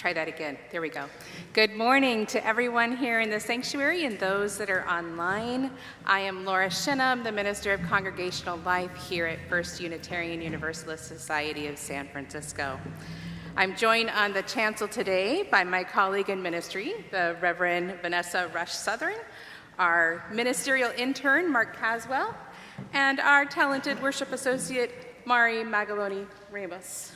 try that again. There we go. Good morning to everyone here in the sanctuary and those that are online. I am Laura Shinham, the Minister of Congregational Life here at First Unitarian Universalist Society of San Francisco. I'm joined on the chancel today by my colleague in ministry, the Reverend Vanessa Southern, our ministerial intern, Mark Caswell, and our talented worship associate, Mari Magaloni Ramos.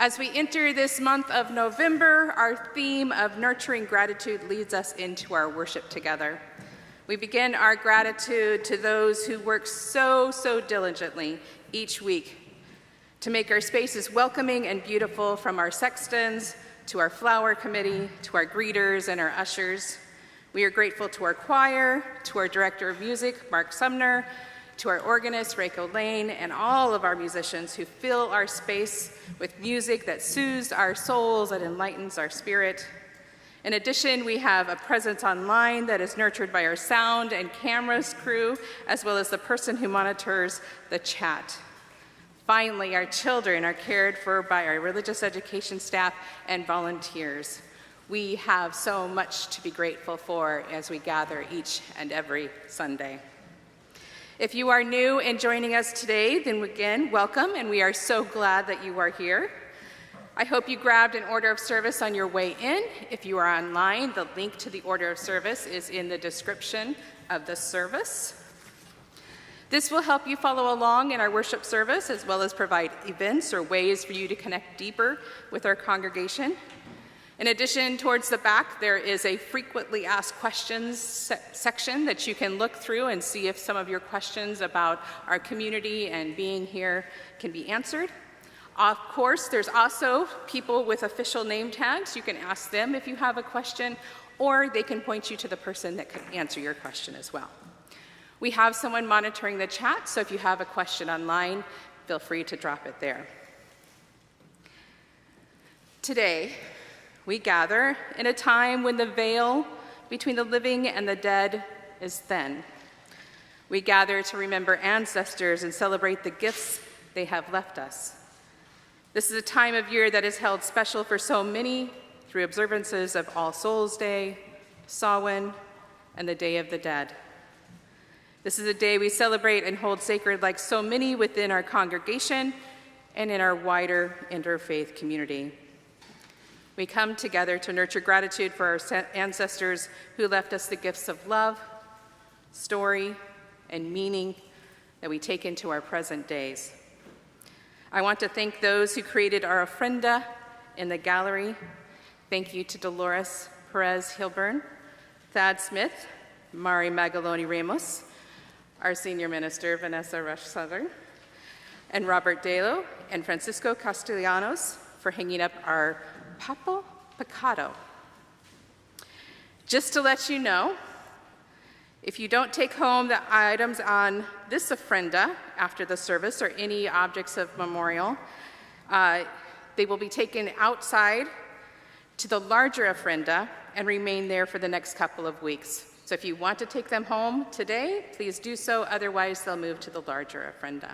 As we enter this month of November, our theme of nurturing gratitude leads us into our worship together. We begin our gratitude to those who work so diligently each week to make our spaces welcoming and beautiful, from our sextons to our flower committee, to our greeters and our ushers. We are grateful to our choir, to our director of music, Mark Sumner, to our organist, Reiko Lane, and all of our musicians who fill our space with music that soothes our souls and enlightens our spirit. In addition, we have a presence online that is nurtured by our sound and cameras crew, as well as the person who monitors the chat. Finally, our children are cared for by our religious education staff and volunteers. We have so much to be grateful for as we gather each and every Sunday. If you are new and joining us today, then again, welcome, and we are so glad that you are here. I hope you grabbed an order of service on your way in. If you are online, the link to the order of service is in the description of the service. This will help you follow along in our worship service, as well as provide events or ways for you to connect deeper with our congregation. In addition, towards the back, there is a frequently asked questions section that you can look through and see if some of your questions about our community and being here can be answered. Of course, there's also people with official name tags. You can ask them if you have a question, or they can point you to the person that can answer your question as well. We have someone monitoring the chat, so if you have a question online, feel free to drop it there. Today, we gather in a time when the veil between the living and the dead is thin. We gather to remember ancestors and celebrate the gifts they have left us. This is a time of year that is held special for so many through observances of All Souls Day, Samhain, and the Day of the Dead. This is a day we celebrate and hold sacred like so many within our congregation and in our wider interfaith community. We come together to nurture gratitude for our ancestors who left us the gifts of love, story, and meaning that we take into our present days. I want to thank those who created our ofrenda in the gallery. Thank you to Dolores Perez Hilburn, Thad Smith, Mari Magaloni Ramos, our senior minister, Vanessa Southern, and Robert Delo and Francisco Castellanos for hanging up our Papo Pecado. Just to let you know, if you don't take home the items on this ofrenda after the service, or any objects of memorial, they will be taken outside to the larger ofrenda and remain there for the next couple of weeks. So if you want to take them home today, please do so. Otherwise, they'll move to the larger ofrenda.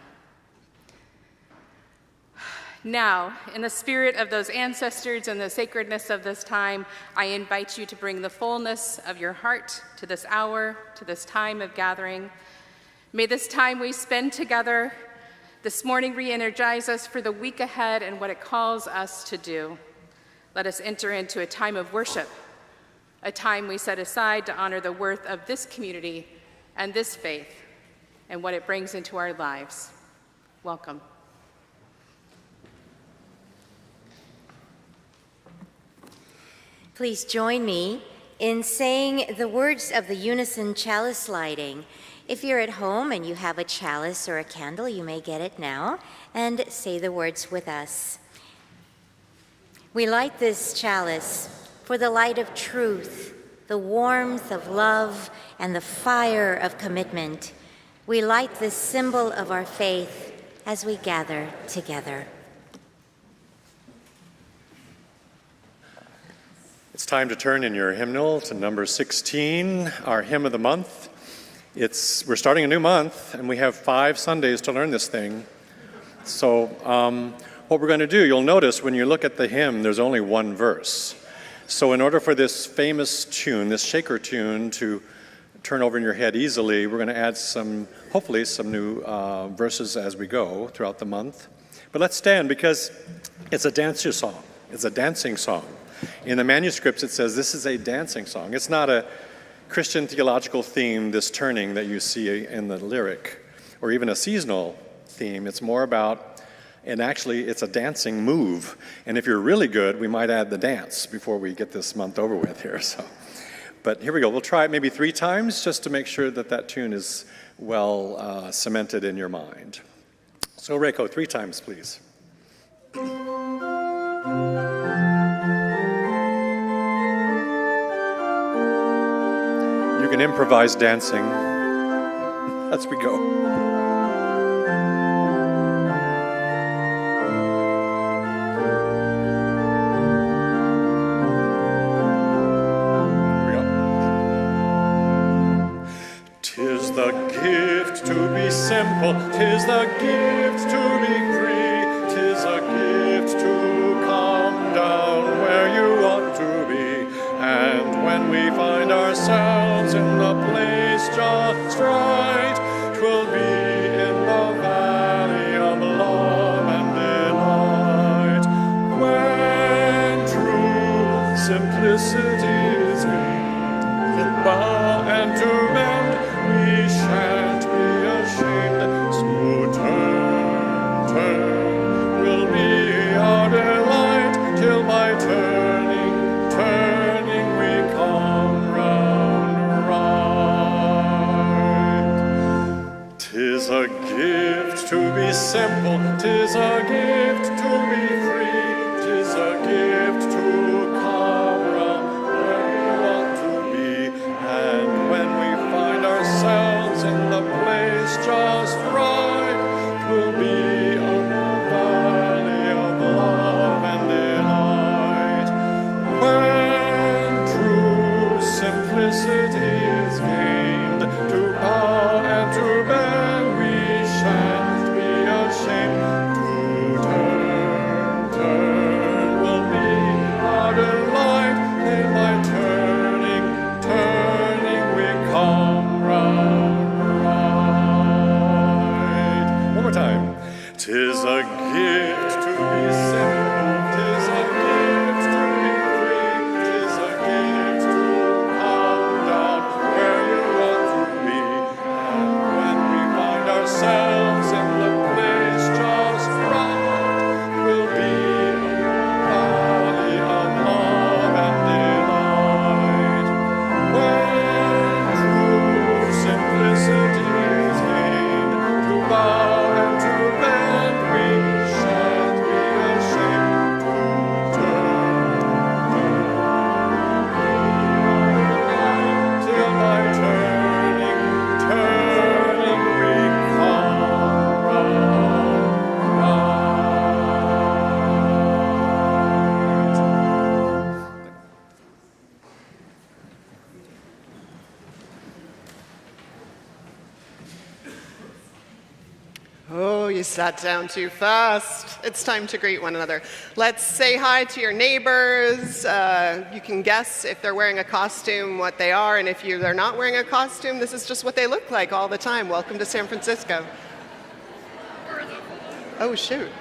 Now, in the spirit of those ancestors and the sacredness of this time, I invite you to bring the fullness of your heart to this hour, to this time of gathering. May this time we spend together this morning re-energize us for the week ahead and what it calls us to do. Let us enter into a time of worship, a time we set aside to honor the worth of this community and this faith and what it brings into our lives. Welcome. Please join me in saying the words of the unison chalice lighting. If you're at home and you have a chalice or a candle, you may get it now and say the words with us. We light this chalice for the light of truth, the warmth of love, and the fire of commitment. We light this symbol of our faith as we gather together. It's time to turn in your hymnal to number 16, our hymn of the month. We're starting a new month, and we have 5 Sundays to learn this thing. So what we're going to do, you'll notice when you look at the hymn, there's only one verse. So in order for this famous tune, this shaker tune, to turn over in your head easily, we're going to add hopefully some new verses as we go throughout the month. But let's stand because it's a dancer song. It's a dancing song. In the manuscripts, it says this is a dancing song. It's not a Christian theological theme, this turning that you see in the lyric, or even a seasonal theme. It's more about, and actually it's a dancing move. And if you're really good, we might add the dance before we get this month over with here. But here we go. We'll try it maybe 3 times just to make sure that that tune is well cemented in your mind. So Reiko, 3 times, please. You can improvise dancing as we go. Simple, 'tis the gift to be free, 'tis a gift to come down where you ought to be. And when we find ourselves in the place just right, 'twill be in the valley of love and delight. When true simplicity is gained, to bow and to bend, we shan't be ashamed. So turn will be our delight, till by turning we come round right. 'Tis a gift to be simple, 'tis a gift to be free, 'tis a gift to come round where we ought to be. And when we find ourselves in the place just right, 'twill be a valley of love and delight. When true simplicity is gained, to bow and to bend, we shan't be ashamed. To turn will be our delight, and by turning we come round right. One more time. 'Tis a gift to be simple, 'tis a gift to be free, 'tis a gift to come down where you ought to be. And when we find ourselves in the place just right, we'll be a valley of love and delight. When true simplicity is gained, to bow and to bend, we shan't be ashamed. To turn till by turning we come round right. Oh, you sat down too fast. It's time to greet one another. Let's say hi to your neighbors. You can guess if they're wearing a costume what they are, and if they're not wearing a costume, this is just what they look like all the time. Welcome to San Francisco. Oh, shoot.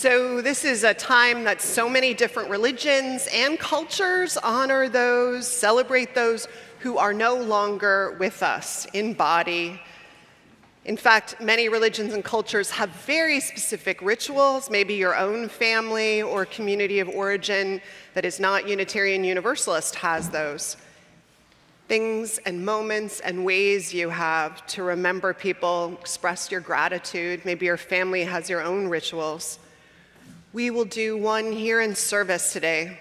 So this is a time that so many different religions and cultures honor those, celebrate those who are no longer with us in body. In fact, many religions and cultures have very specific rituals. Maybe your own family or community of origin that is not Unitarian Universalist has those. Things and moments and ways you have to remember people, express your gratitude. Maybe your family has your own rituals. We will do one here in service today.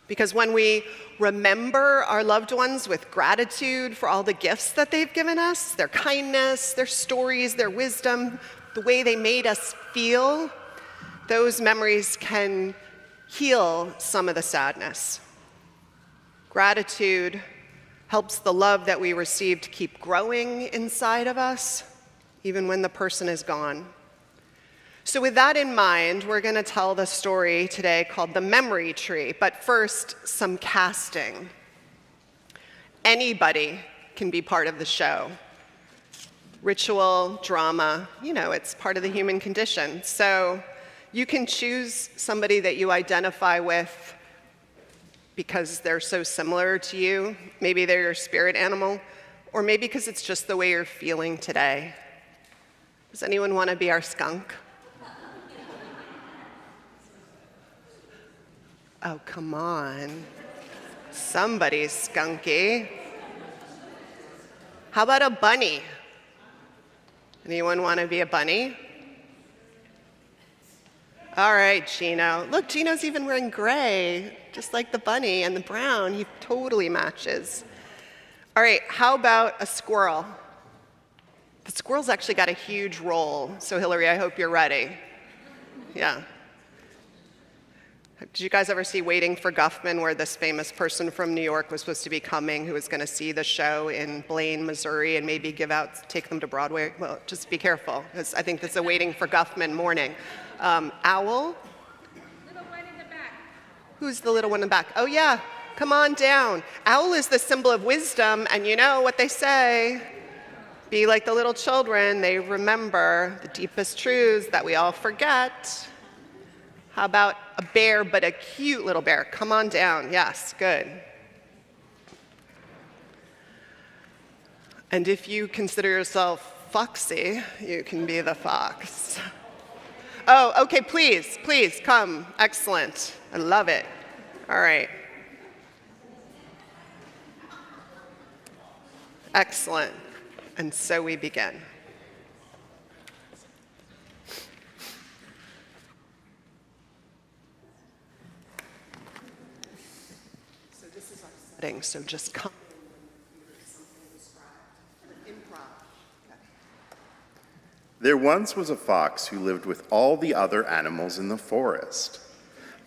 Because when we remember our loved ones with gratitude for all the gifts that they've given us, their kindness, their stories, their wisdom, the way they made us feel, those memories can heal some of the sadness. Gratitude helps the love that we received keep growing inside of us, even when the person is gone. So with that in mind, we're going to tell the story today called The Memory Tree. But first, some casting. Anybody can be part of the show. Ritual, drama, it's part of the human condition. So you can choose somebody that you identify with because they're so similar to you. Maybe they're your spirit animal, or maybe because it's just the way you're feeling today. Does anyone want to be our skunk? Oh, come on. Somebody's skunky. How about a bunny? Anyone want to be a bunny? All right, Gino. Look, Gino's even wearing gray, just like the bunny, and the brown. He totally matches. All right, how about a squirrel? The squirrel's actually got a huge role, so Hillary, I hope you're ready. Yeah. Did you guys ever see Waiting for Guffman, where this famous person from New York was supposed to be coming, who was going to see the show in Blaine, Missouri, and maybe take them to Broadway? Well, just be careful, because I think this is a Waiting for Guffman morning. Owl? Little one in the back. Who's the little one in the back? Oh, yeah. Come on down. Owl is the symbol of wisdom, and you know what they say. Be like the little children. They remember the deepest truths that we all forget. How about a bear, but a cute little bear? Come on down. Yes, good. And if you consider yourself foxy, you can be the fox. Oh, okay, please, come. Excellent. I love it. All right. Excellent. And so we begin. So just come. There once was a fox who lived with all the other animals in the forest.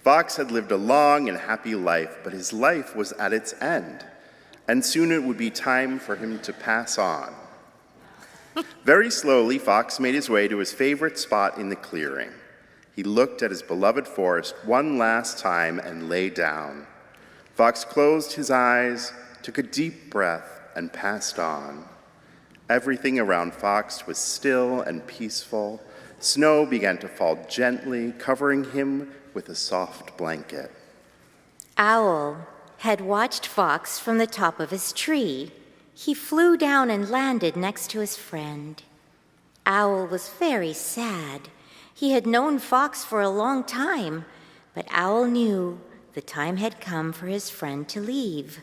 Fox had lived a long and happy life, but his life was at its end, and soon it would be time for him to pass on. Very slowly, Fox made his way to his favorite spot in the clearing. He looked at his beloved forest one last time and lay down. Fox closed his eyes, took a deep breath, and passed on. Everything around Fox was still and peaceful. Snow began to fall gently, covering him with a soft blanket. Owl had watched Fox from the top of his tree. He flew down and landed next to his friend. Owl was very sad. He had known Fox for a long time, but Owl knew the time had come for his friend to leave.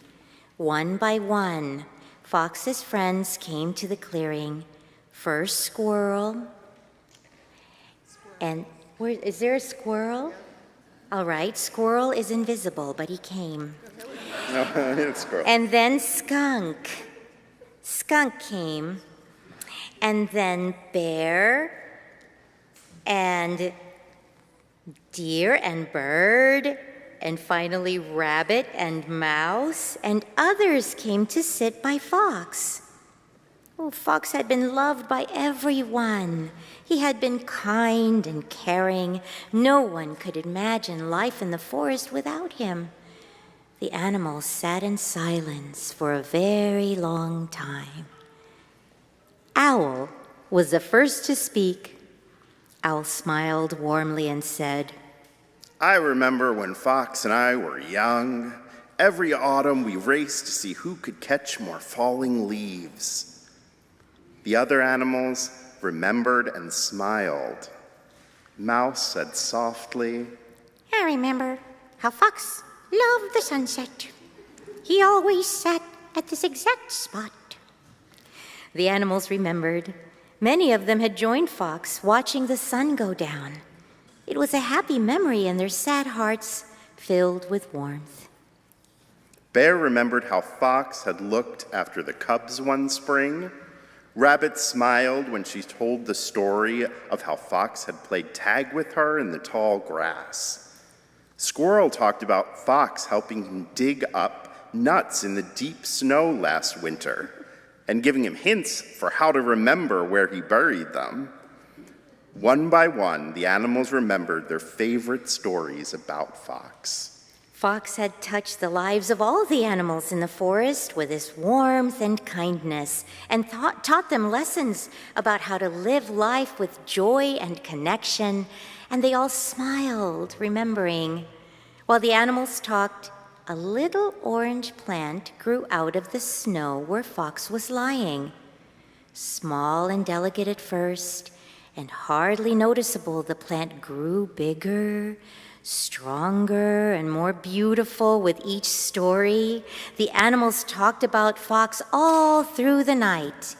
One by one, Fox's friends came to the clearing. First Squirrel. And is there a squirrel? All right, Squirrel is invisible, but he came. No, it's Squirrel. And then Skunk. Skunk came. And then Bear and Deer and Bird. And finally, Rabbit and Mouse, and others came to sit by Fox. Oh, Fox had been loved by everyone. He had been kind and caring. No one could imagine life in the forest without him. The animals sat in silence for a very long time. Owl was the first to speak. Owl smiled warmly and said, I remember when Fox and I were young. Every autumn we raced to see who could catch more falling leaves. The other animals remembered and smiled. Mouse said softly, I remember how Fox loved the sunset. He always sat at this exact spot. The animals remembered. Many of them had joined Fox, watching the sun go down. It was a happy memory, and their sad hearts filled with warmth. Bear remembered how Fox had looked after the cubs one spring. Rabbit smiled when she told the story of how Fox had played tag with her in the tall grass. Squirrel talked about Fox helping him dig up nuts in the deep snow last winter and giving him hints for how to remember where he buried them. One by one, the animals remembered their favorite stories about Fox. Fox had touched the lives of all the animals in the forest with his warmth and kindness, and taught them lessons about how to live life with joy and connection, and they all smiled, remembering. While the animals talked, a little orange plant grew out of the snow where Fox was lying. Small and delicate at first, and hardly noticeable, the plant grew bigger, stronger, and more beautiful with each story. The animals talked about Fox all through the night.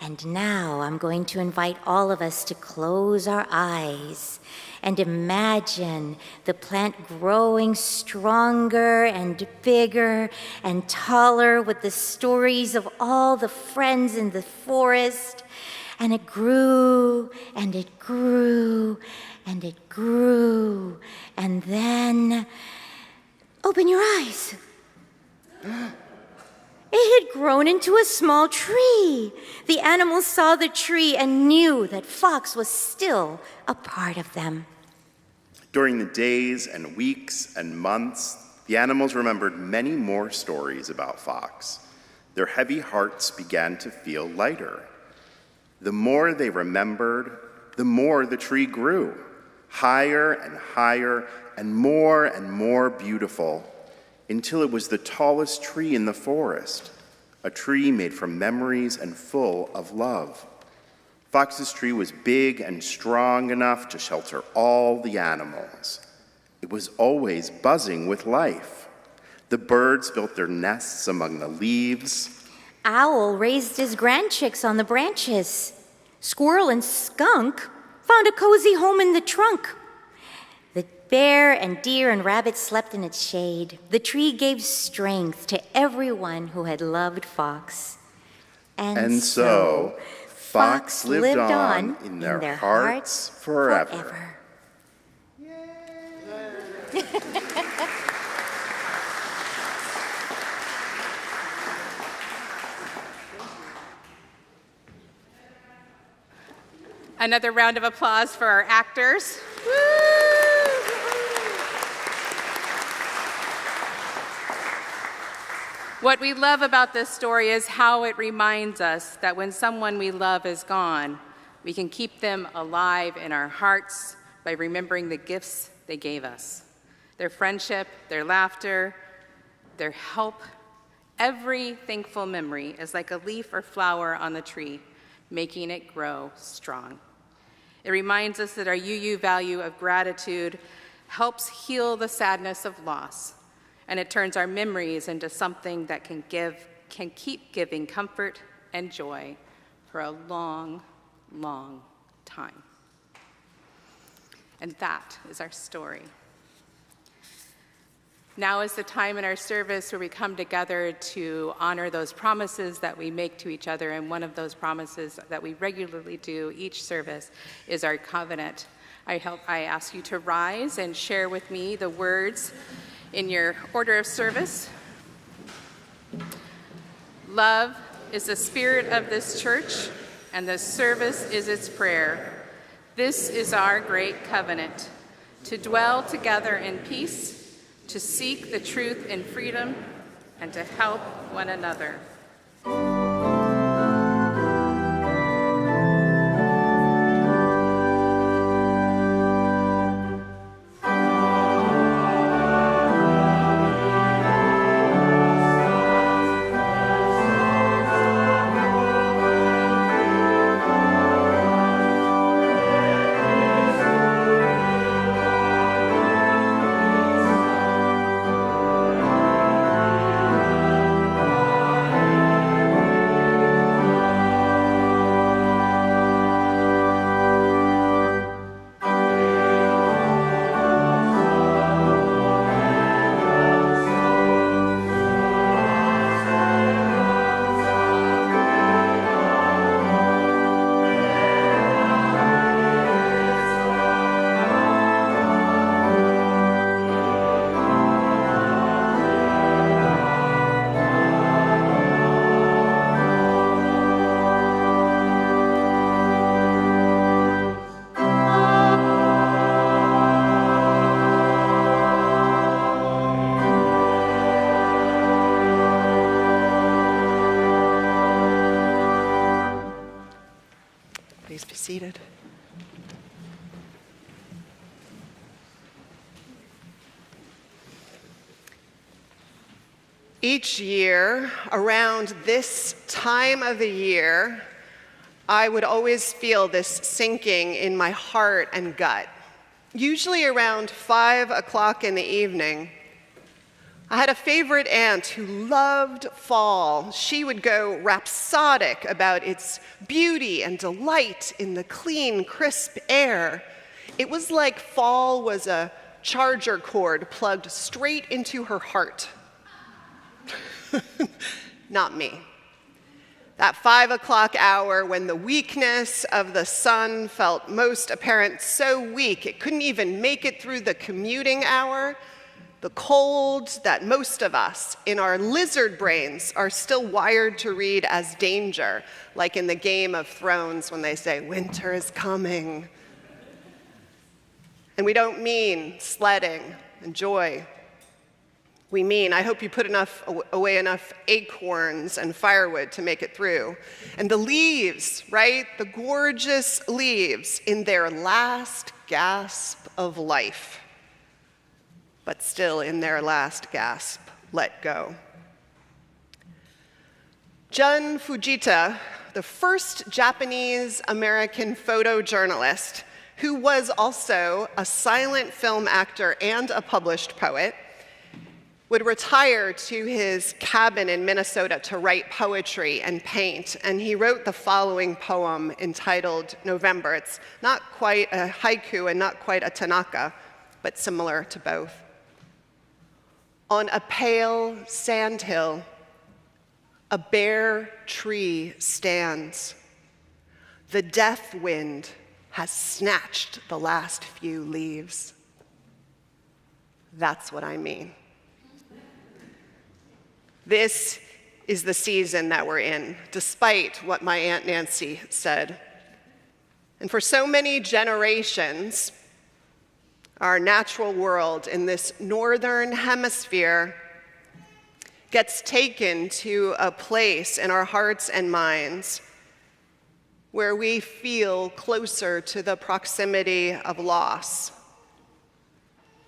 And now I'm going to invite all of us to close our eyes and imagine the plant growing stronger and bigger and taller with the stories of all the friends in the forest. And it grew, and it grew, and it grew, and then, open your eyes. It had grown into a small tree. The animals saw the tree and knew that Fox was still a part of them. During the days and weeks and months, the animals remembered many more stories about Fox. Their heavy hearts began to feel lighter. The more they remembered, the more the tree grew, higher and more beautiful, until it was the tallest tree in the forest, a tree made from memories and full of love. Fox's tree was big and strong enough to shelter all the animals. It was always buzzing with life. The birds built their nests among the leaves. Owl raised his grandchicks on the branches. Squirrel and skunk found a cozy home in the trunk. The bear and deer and rabbit slept in its shade. The tree gave strength to everyone who had loved Fox. And so Fox lived on in their hearts forever. Another round of applause for our actors. What we love about this story is how it reminds us that when someone we love is gone, we can keep them alive in our hearts by remembering the gifts they gave us. Their friendship, their laughter, their help. Every thankful memory is like a leaf or flower on the tree, making it grow strong. It reminds us that our UU value of gratitude helps heal the sadness of loss, and it turns our memories into something that can keep giving comfort and joy for a long, long time. And that is our story. Now is the time in our service where we come together to honor those promises that we make to each other, and one of those promises that we regularly do each service is our covenant. I ask you to rise and share with me the words in your order of service. Love is the spirit of this church, and the service is its prayer. This is our great covenant, to dwell together in peace, to seek the truth in freedom, and to help one another. seated. Each year, around this time of the year, I would always feel this sinking in my heart and gut. Usually around 5 o'clock in the evening, I had a favorite aunt who loved fall. She would go rhapsodic about its beauty and delight in the clean, crisp air. It was like fall was a charger cord plugged straight into her heart. Not me. That 5 o'clock hour when the weakness of the sun felt most apparent, so weak it couldn't even make it through the commuting hour, the cold that most of us in our lizard brains are still wired to read as danger, like in the Game of Thrones when they say, "Winter is coming." And we don't mean sledding and joy. We mean, I hope you put away enough acorns and firewood to make it through. And the leaves, right? The gorgeous leaves in their last gasp of life, but still in their last gasp, let go. Jun Fujita, the first Japanese-American photojournalist, who was also a silent film actor and a published poet, would retire to his cabin in Minnesota to write poetry and paint, and he wrote the following poem entitled November. It's not quite a haiku and not quite a tanaka, but similar to both. On a pale sandhill, a bare tree stands. The death wind has snatched the last few leaves. That's what I mean. This is the season that we're in, despite what my Aunt Nancy said. And for so many generations, our natural world in this northern hemisphere gets taken to a place in our hearts and minds where we feel closer to the proximity of loss,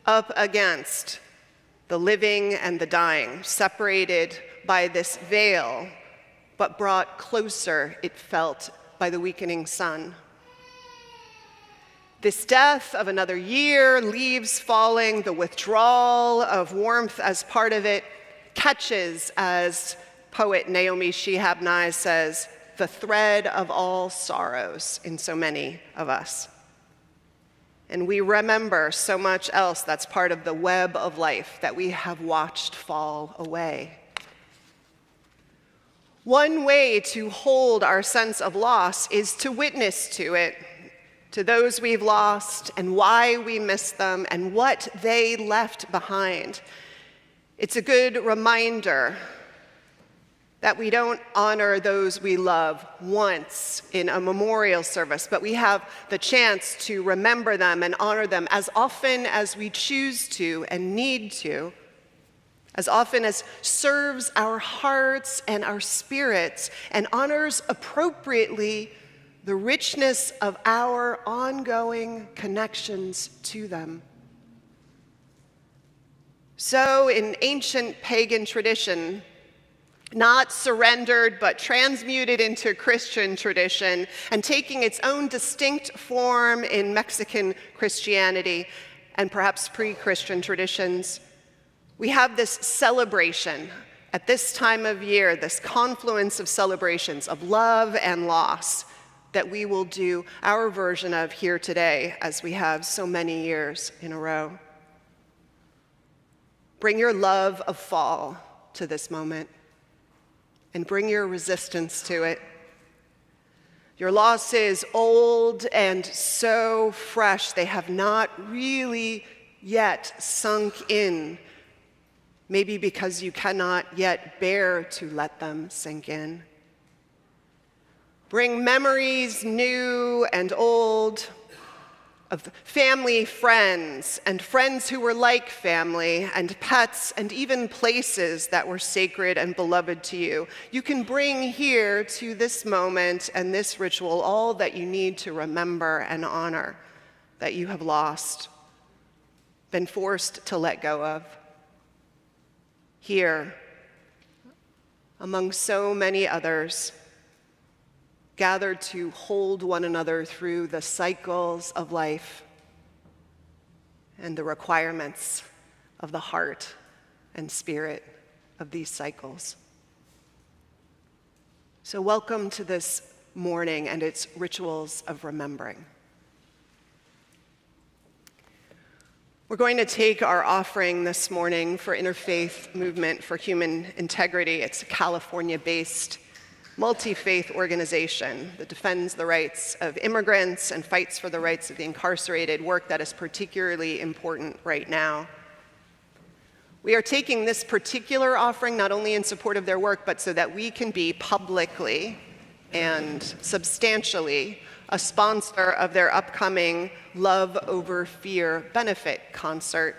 up against the living and the dying, separated by this veil, but brought closer, it felt, by the weakening sun. This death of another year, leaves falling, the withdrawal of warmth as part of it, catches, as poet Naomi Shihab Nye says, the thread of all sorrows in so many of us. And we remember so much else that's part of the web of life that we have watched fall away. One way to hold our sense of loss is to witness to it, to those we've lost and why we miss them and what they left behind. It's a good reminder that we don't honor those we love once in a memorial service, but we have the chance to remember them and honor them as often as we choose to and need to, as often as serves our hearts and our spirits and honors appropriately the richness of our ongoing connections to them. So in ancient pagan tradition, not surrendered, but transmuted into Christian tradition and taking its own distinct form in Mexican Christianity and perhaps pre-Christian traditions, we have this celebration at this time of year, this confluence of celebrations of love and loss that we will do our version of here today, as we have so many years in a row. Bring your love of fall to this moment, and bring your resistance to it. Your loss is old and so fresh, they have not really yet sunk in, maybe because you cannot yet bear to let them sink in. Bring memories new and old, of family, friends, and friends who were like family, and pets, and even places that were sacred and beloved to you. You can bring here to this moment and this ritual all that you need to remember and honor that you have lost, been forced to let go of. Here, among so many others, gathered to hold one another through the cycles of life and the requirements of the heart and spirit of these cycles. So welcome to this morning and its rituals of remembering. We're going to take our offering this morning for Interfaith Movement for Human Integrity. It's a California-based multi-faith organization that defends the rights of immigrants and fights for the rights of the incarcerated, work that is particularly important right now. We are taking this particular offering not only in support of their work, but so that we can be publicly and substantially a sponsor of their upcoming Love Over Fear benefit concert.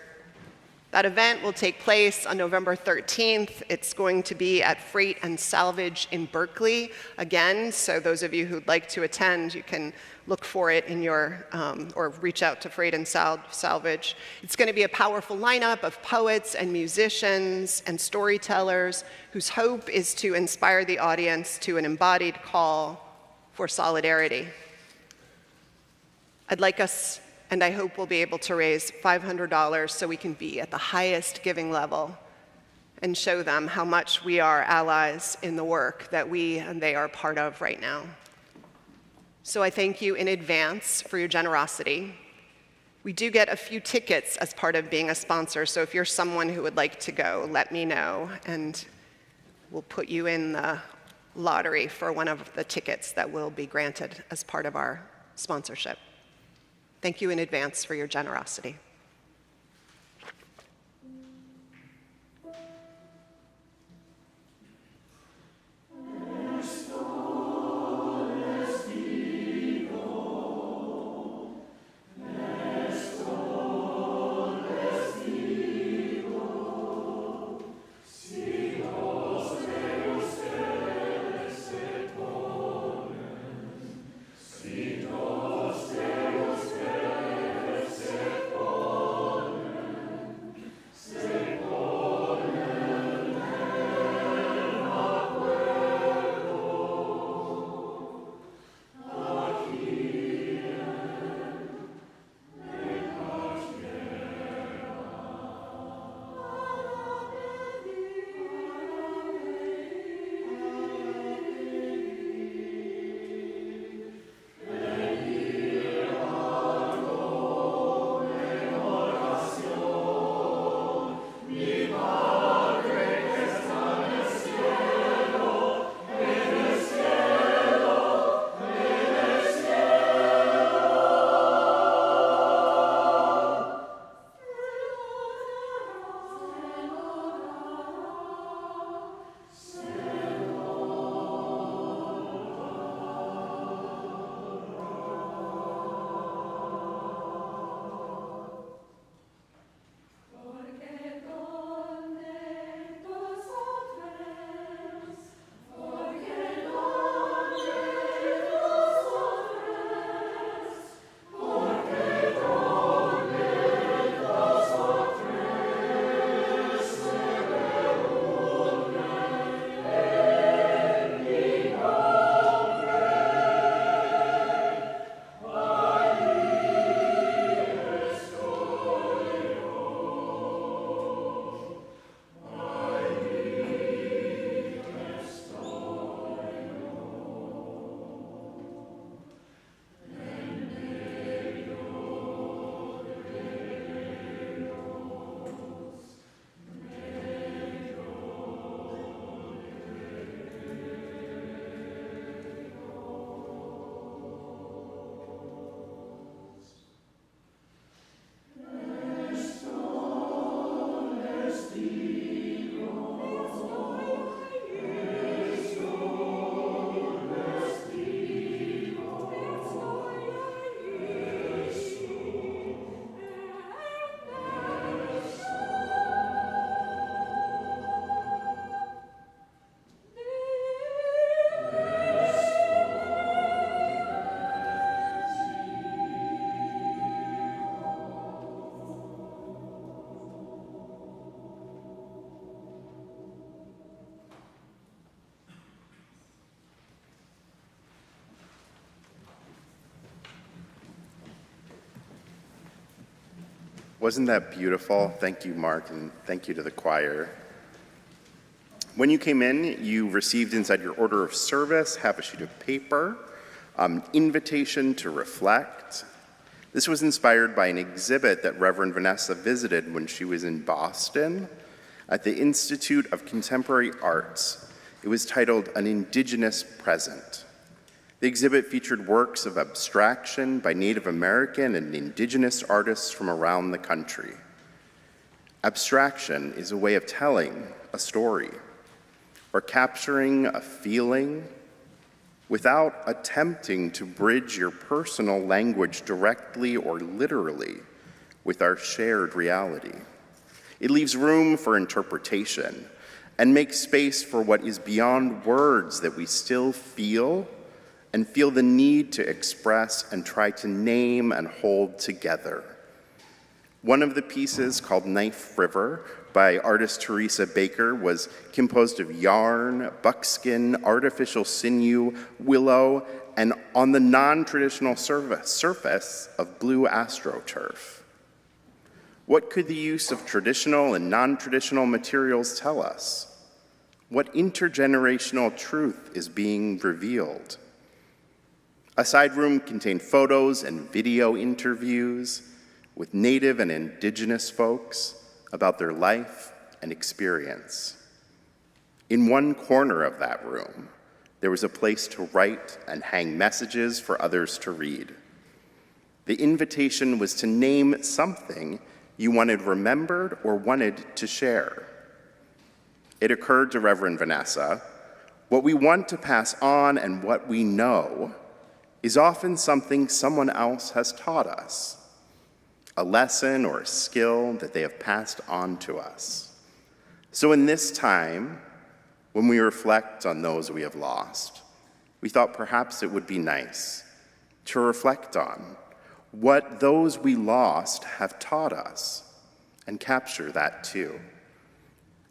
That event will take place on November 13th. It's going to be at Freight and Salvage in Berkeley again, so those of you who'd like to attend, you can look for it in your, or reach out to Freight and Salvage. It's going to be a powerful lineup of poets and musicians and storytellers whose hope is to inspire the audience to an embodied call for solidarity. I'd like us, and I hope we'll be able to raise $500 so we can be at the highest giving level and show them how much we are allies in the work that we and they are part of right now. So I thank you in advance for your generosity. We do get a few tickets as part of being a sponsor, so if you're someone who would like to go, let me know, and we'll put you in the lottery for one of the tickets that will be granted as part of our sponsorship. Thank you in advance for your generosity. Wasn't that beautiful? Thank you, Mark, and thank you to the choir. When you came in, you received inside your order of service, half a sheet of paper, an invitation to reflect. This was inspired by an exhibit that Reverend Vanessa visited when she was in Boston at the Institute of Contemporary Arts. It was titled An Indigenous Present. The exhibit featured works of abstraction by Native American and Indigenous artists from around the country. Abstraction is a way of telling a story or capturing a feeling without attempting to bridge your personal language directly or literally with our shared reality. It leaves room for interpretation and makes space for what is beyond words that we still feel and feel the need to express and try to name and hold together. One of the pieces, called Knife River, by artist Teresa Baker, was composed of yarn, buckskin, artificial sinew, willow, and on the non-traditional surface of blue astroturf. What could the use of traditional and non-traditional materials tell us? What intergenerational truth is being revealed? A side room contained photos and video interviews with Native and Indigenous folks about their life and experience. In one corner of that room, there was a place to write and hang messages for others to read. The invitation was to name something you wanted remembered or wanted to share. It occurred to Reverend Vanessa, what we want to pass on and what we know is often something someone else has taught us, a lesson or a skill that they have passed on to us. So in this time, when we reflect on those we have lost, we thought perhaps it would be nice to reflect on what those we lost have taught us and capture that too.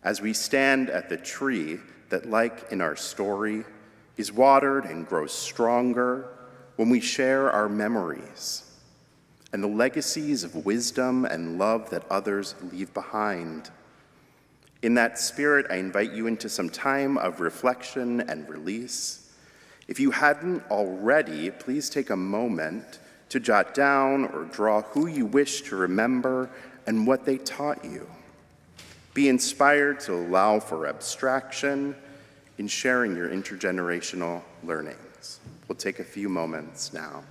As we stand at the tree that, like in our story, is watered and grows stronger when we share our memories and the legacies of wisdom and love that others leave behind. In that spirit, I invite you into some time of reflection and release. If you hadn't already, please take a moment to jot down or draw who you wish to remember and what they taught you. Be inspired to allow for abstraction in sharing your intergenerational learnings. We'll take a few moments now.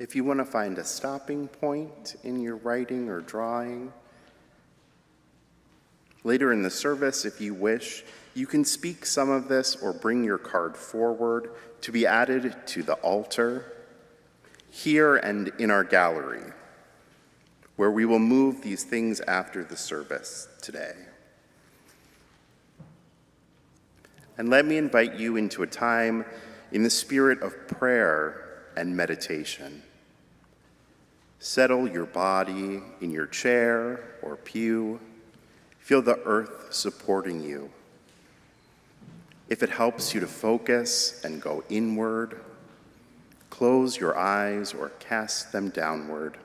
If you want to find a stopping point in your writing or drawing, later in the service, if you wish, you can speak some of this or bring your card forward to be added to the altar here and in our gallery, where we will move these things after the service today. And let me invite you into a time in the spirit of prayer and meditation. Settle your body in your chair or pew. Feel the earth supporting you. If it helps you to focus and go inward, close your eyes or cast them downward.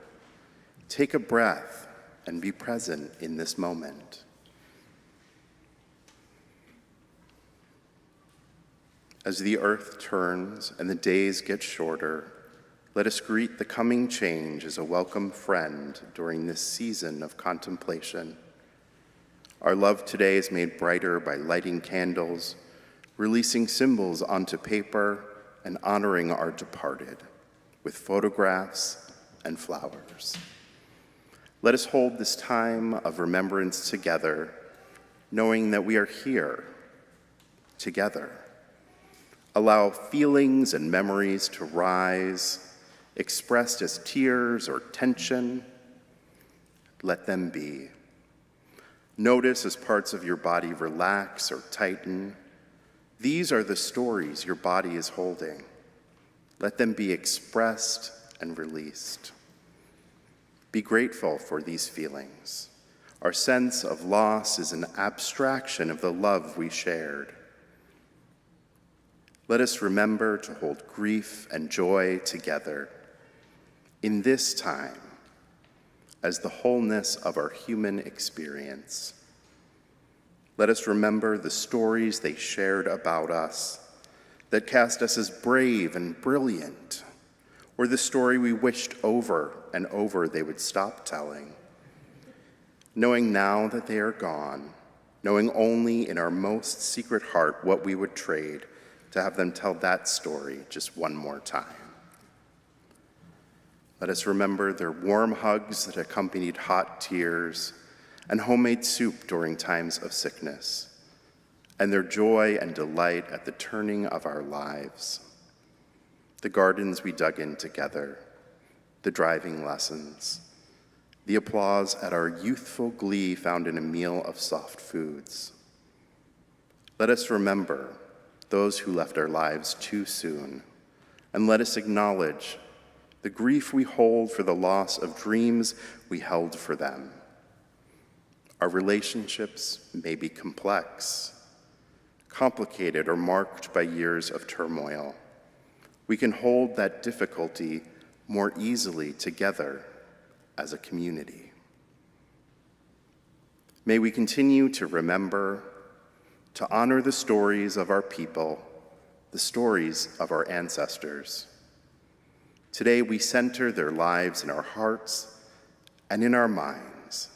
Take a breath and be present in this moment. As the earth turns and the days get shorter, Let us greet the coming change as a welcome friend during this season of contemplation. Our love today is made brighter by lighting candles, releasing symbols onto paper, and honoring our departed with photographs and flowers. Let us hold this time of remembrance together, knowing that we are here together. Allow feelings and memories to rise, expressed as tears or tension. Let them be. Notice as parts of your body relax or tighten. These are the stories your body is holding. Let them be expressed and released. Be grateful for these feelings. Our sense of loss is an abstraction of the love we shared. Let us remember to hold grief and joy together in this time as the wholeness of our human experience. Let us remember the stories they shared about us that cast us as brave and brilliant, or the story we wished over and over they would stop telling. Knowing now that they are gone, knowing only in our most secret heart what we would trade to have them tell that story just one more time. Let us remember their warm hugs that accompanied hot tears and homemade soup during times of sickness, and their joy and delight at the turning of our lives. The gardens we dug in together, the driving lessons, the applause at our youthful glee found in a meal of soft foods. Let us remember those who left our lives too soon, and let us acknowledge the grief we hold for the loss of dreams we held for them. Our relationships may be complex, complicated, or marked by years of turmoil. We can hold that difficulty more easily together as a community. May we continue to remember, to honor the stories of our people, the stories of our ancestors. Today we center their lives in our hearts and in our minds,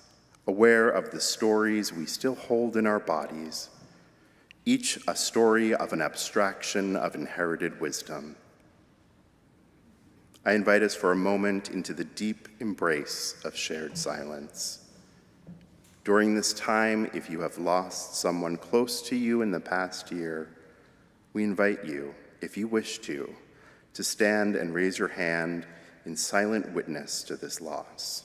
aware of the stories we still hold in our bodies, each a story of an abstraction of inherited wisdom. I invite us for a moment into the deep embrace of shared silence. During this time, if you have lost someone close to you in the past year, we invite you, if you wish to stand and raise your hand in silent witness to this loss.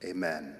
Amen.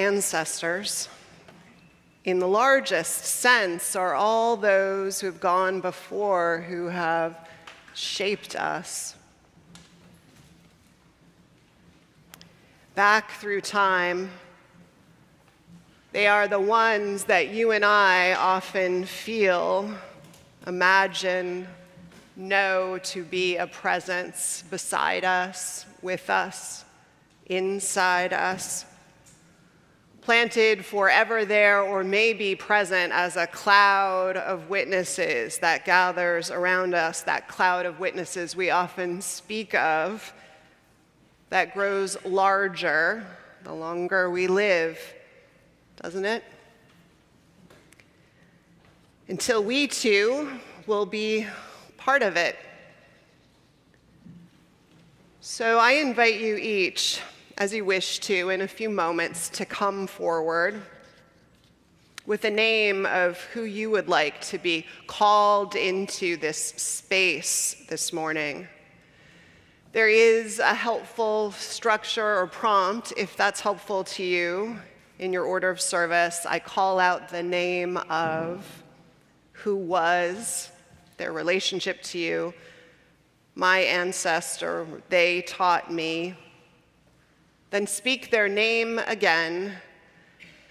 ancestors, in the largest sense, are all those who have gone before, who have shaped us. Back through time, they are the ones that you and I often feel, imagine, know to be a presence beside us, with us, inside us, planted forever there, or maybe present as a cloud of witnesses that gathers around us, that cloud of witnesses we often speak of, that grows larger the longer we live, doesn't it? Until we too will be part of it. So I invite you each, as you wish to, in a few moments, to come forward with a name of who you would like to be called into this space this morning. There is a helpful structure or prompt, if that's helpful to you, in your order of service. I call out the name of who was, their relationship to you, my ancestor, they taught me. Then speak their name again,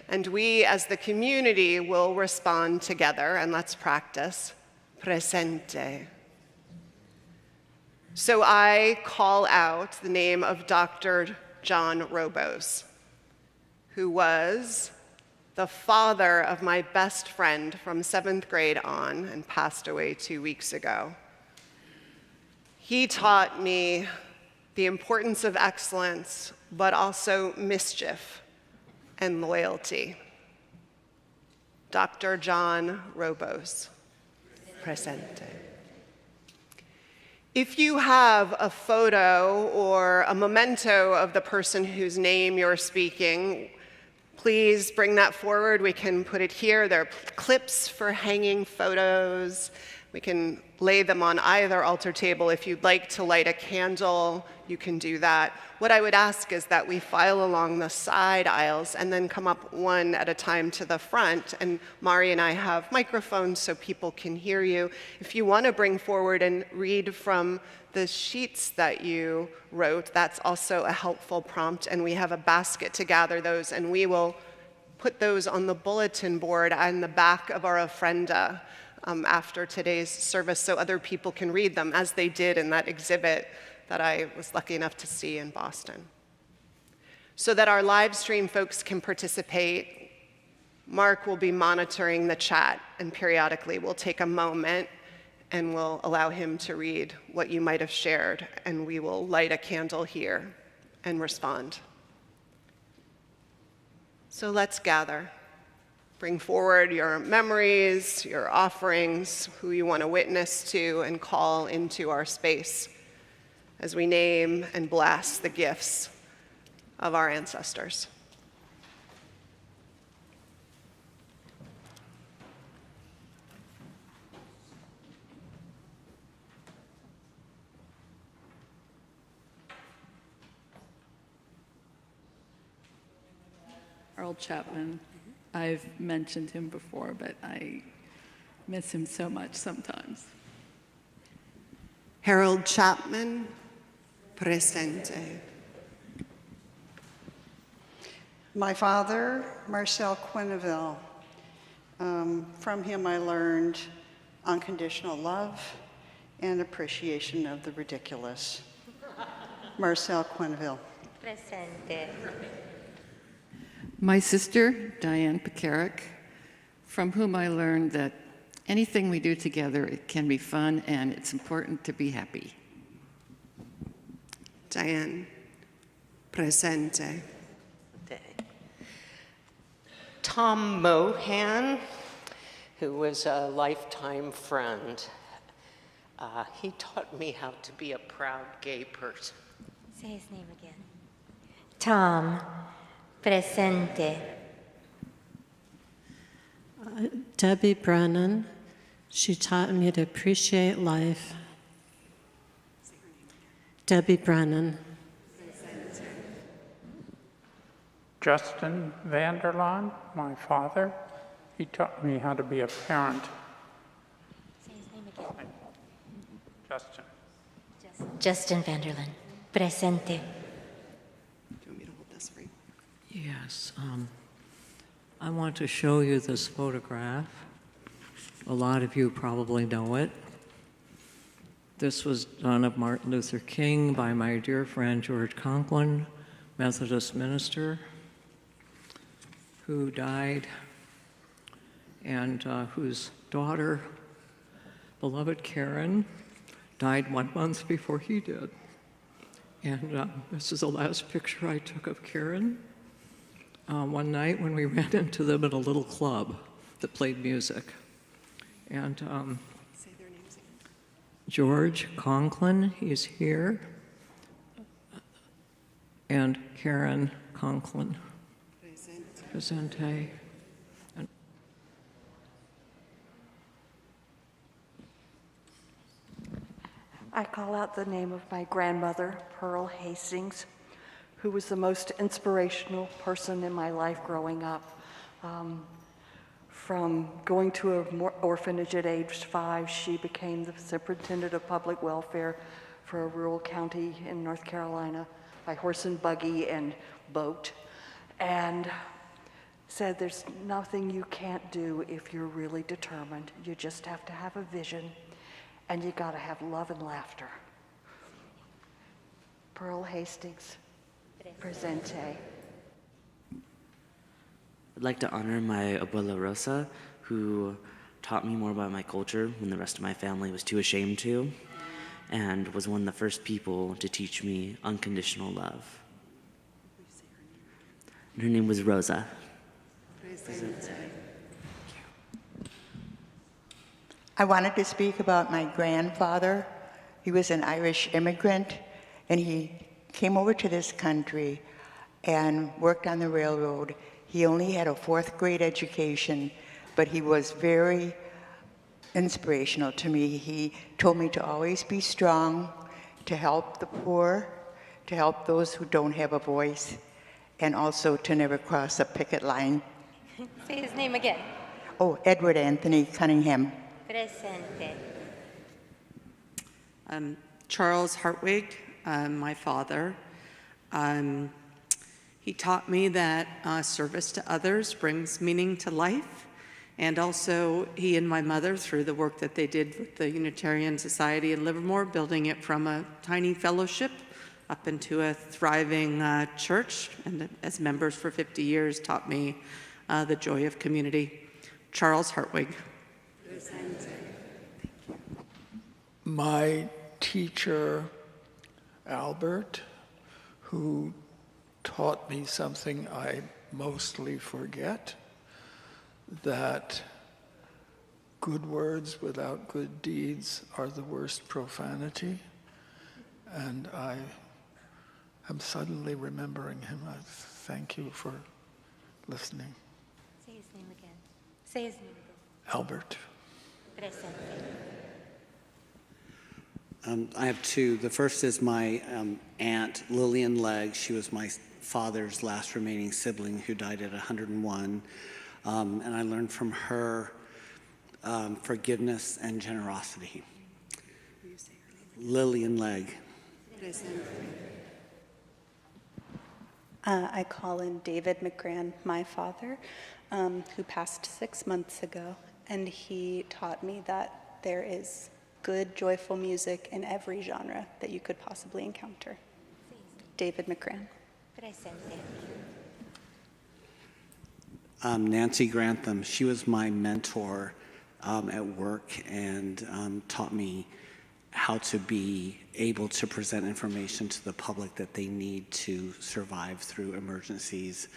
and we as the community will respond together, and let's practice. Presente. So I call out the name of Dr. John Robos, who was the father of my best friend from 7th grade on and passed away 2 weeks ago. He taught me the importance of excellence, but also mischief and loyalty. Dr. John Robos. Presente. If you have a photo or a memento of the person whose name you're speaking, please bring that forward. We can put it here. There are clips for hanging photos. We can lay them on either altar table. If you'd like to light a candle, you can do that. What I would ask is that we file along the side aisles and then come up one at a time to the front. And Mari and I have microphones so people can hear you. If you want to bring forward and read from the sheets that you wrote, that's also a helpful prompt. And we have a basket to gather those, and we will put those on the bulletin board on the back of our ofrenda after today's service so other people can read them, as they did in that exhibit that I was lucky enough to see in Boston. So that our live stream folks can participate, Mark will be monitoring the chat, and periodically we'll take a moment and we'll allow him to read what you might have shared, and we will light a candle here and respond. So let's gather. Bring forward your memories, your offerings, who you want to witness to and call into our space as we name and bless the gifts of our ancestors. Harold Chapman. I've mentioned him before, but I miss him so much sometimes. Harold Chapman, presente. My father, Marcel Quenneville. From him I learned unconditional love and appreciation of the ridiculous. Marcel Quenneville. Presente. My sister, Diane Pekarik, from whom I learned that anything we do together, it can be fun and it's important to be happy. Diane, presente. Tom Mohan, who was a lifetime friend. He taught me how to be a proud gay person. Say his name again. Tom. Presente. Debbie Brennan, she taught me to appreciate life. Debbie Brennan. Justin Vanderlaan, my father. He taught me how to be a parent. Say his name again. Justin. Justin Vanderland. Presente. Do you want me to hold this for you? Yes. I want to show you this photograph. A lot of you probably know it. This was done of Martin Luther King by my dear friend George Conklin, Methodist minister, who died, and whose daughter, beloved Karen, died 1 month before he did. And this is the last picture I took of Karen one night when we ran into them at a little club that played music. And Say their names again. George Conklin, he's here, and Karen Conklin. Presente. I call out the name of my grandmother, Pearl Hastings, who was the most inspirational person in my life growing up. From going to an orphanage at age 5, she became the superintendent of public welfare for a rural county in North Carolina by horse and buggy and boat, and said there's nothing you can't do if you're really determined. You just have to have a vision, and you gotta have love and laughter. Pearl Hastings, Presente. I'd like to honor my abuela Rosa, who taught me more about my culture when the rest of my family was too ashamed to, and was one of the first people to teach me unconditional love. And her name was Rosa. I wanted to speak about my grandfather. He was an Irish immigrant, and he came over to this country and worked on the railroad. He only had a 4th grade education, but he was very inspirational to me. He told me to always be strong, to help the poor, to help those who don't have a voice, and also to never cross a picket line. Say his name again. Oh, Edward Anthony Cunningham. Presente. Charles Hartwig, my father. He taught me that service to others brings meaning to life. And also, he and my mother, through the work that they did with the Unitarian Society in Livermore, building it from a tiny fellowship up into a thriving church, and as members for 50 years, taught me the joy of community. Charles Hartwig. My teacher, Albert, who taught me something I mostly forget, that good words without good deeds are the worst profanity. And I am suddenly remembering him. I thank you for listening. Say his name again. Say his name again. Albert. Presente. I have two. The first is my aunt, Lillian Legg. She was my father's last remaining sibling who died at 101. And I learned from her forgiveness and generosity. Will you say her name? Lillian Legg. I call in David McGran, my father, who passed 6 months ago, and he taught me that there is good, joyful music in every genre that you could possibly encounter. David McGran. Presente. Nancy Grantham, she was my mentor at work and taught me how to be able to present information to the public that they need to survive through emergencies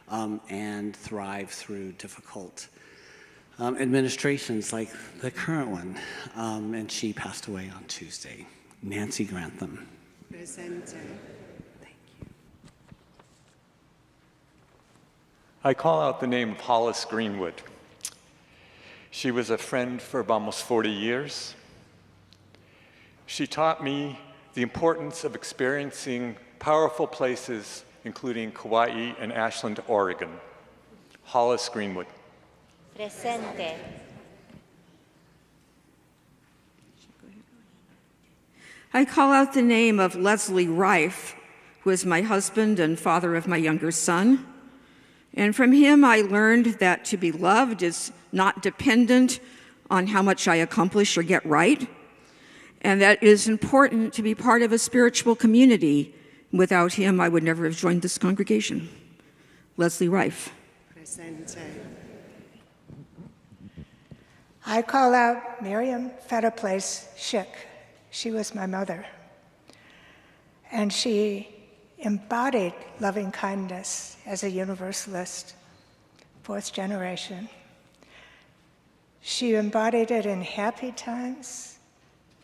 and thrive through difficult administrations like the current one. And she passed away on Tuesday. Nancy Grantham. Presente. I call out the name of Hollis Greenwood. She was a friend for almost 40 years. She taught me the importance of experiencing powerful places including Kauai and Ashland, Oregon. Hollis Greenwood. Presente. I call out the name of Leslie Rife, who is my husband and father of my younger son. And from him, I learned that to be loved is not dependent on how much I accomplish or get right, and that it is important to be part of a spiritual community. Without him, I would never have joined this congregation. Leslie Rife. Presente. I call out Miriam Fetterplace Schick. She was my mother. And she embodied loving kindness as a Universalist, fourth generation. She embodied it in happy times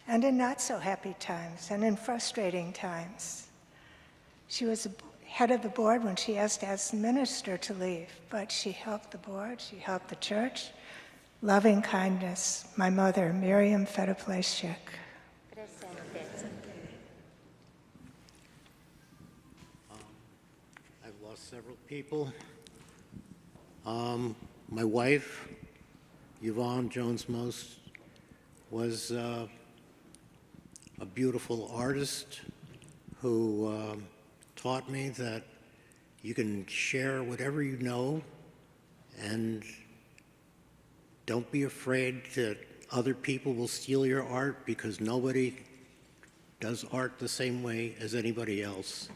and in not so happy times and in frustrating times. She was head of the board when she asked as minister to leave, but she helped the board, she helped the church. Loving kindness, my mother, Miriam Fetterplace Schick. I've lost several people. My wife, Yvonne Jones-Most, was a beautiful artist who taught me that you can share whatever you know and don't be afraid that other people will steal your art, because nobody does art the same way as anybody else.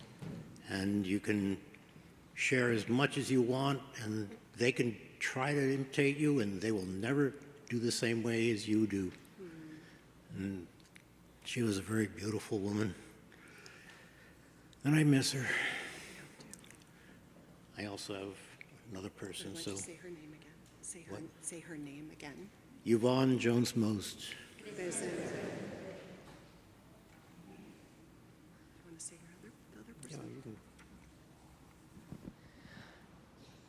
And you can share as much as you want, and they can try to imitate you, and they will never do the same way as you do. And she was a very beautiful woman, and I miss her. I also have another person, Would you so. say her name again? Say her name again. Yvonne Jones-Most. Presente. You want to say the other person?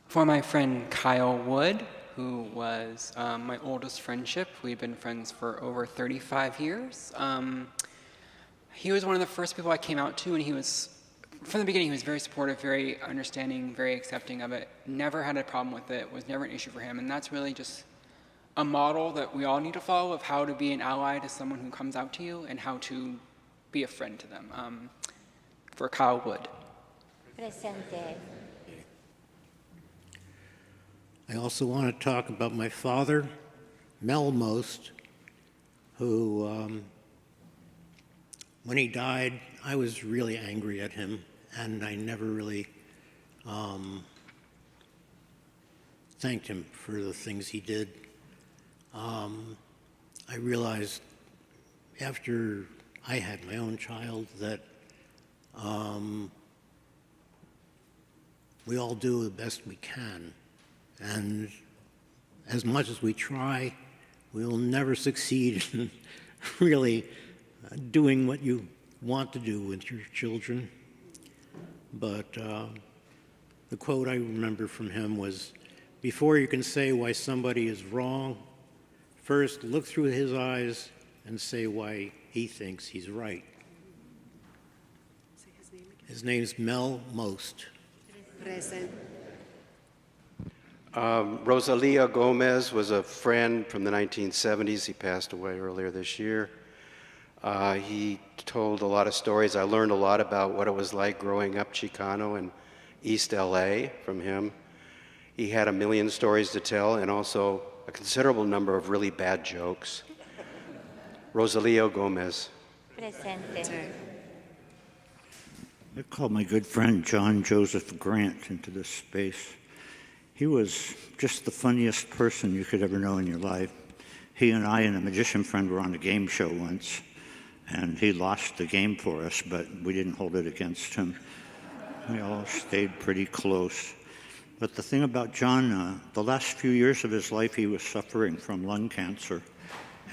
For my friend Kyle Wood, who was my oldest friendship. We've been friends for over 35 years. He was one of the first people I came out to, and he was, from the beginning, he was very supportive, very understanding, very accepting of it, never had a problem with it, was never an issue for him, and that's really just a model that we all need to follow of how to be an ally to someone who comes out to you and how to be a friend to them. For Kyle Wood. Presente. I also want to talk about my father, Mel Most, who, when he died, I was really angry at him, and I never really thanked him for the things he did. I realized after I had my own child that we all do the best we can. And as much as we try, we will never succeed in really doing what you want to do with your children. But the quote I remember from him was, "Before you can say why somebody is wrong, first look through his eyes and say why he thinks he's right." Say his name again. His name's Mel Most. Present. Rosalia Gomez was a friend from the 1970s. He passed away earlier this year. He told a lot of stories. I learned a lot about what it was like growing up Chicano in East LA from him. He had a million stories to tell and also a considerable number of really bad jokes. Rosalia Gomez. Presente. I called my good friend John Joseph Grant into this space. He was just the funniest person you could ever know in your life. He and I and a magician friend were on a game show once, and he lost the game for us, but we didn't hold it against him. We all stayed pretty close. But the thing about John, the last few years of his life, he was suffering from lung cancer,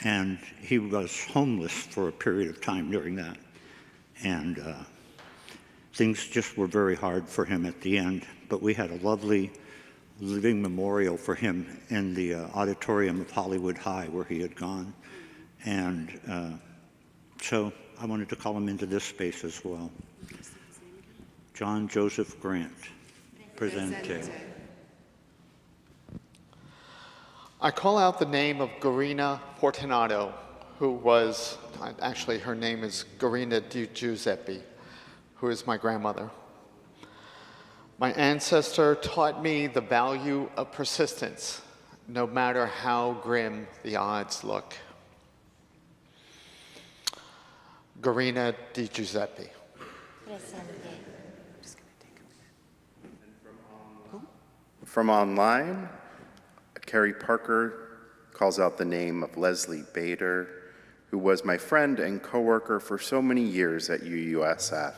and he was homeless for a period of time during that. And things just were very hard for him at the end, but we had a lovely living memorial for him in the auditorium of Hollywood High where he had gone. And so I wanted to call him into this space as well. John Joseph Grant. Presente. I call out the name of Garina Fortunato, who was, actually her name is Garina Di Giuseppe, who is my grandmother. My ancestor taught me the value of persistence, no matter how grim the odds look. Garina Di Giuseppe. From online, Carrie Parker calls out the name of Leslie Bader, who was my friend and coworker for so many years at UUSF.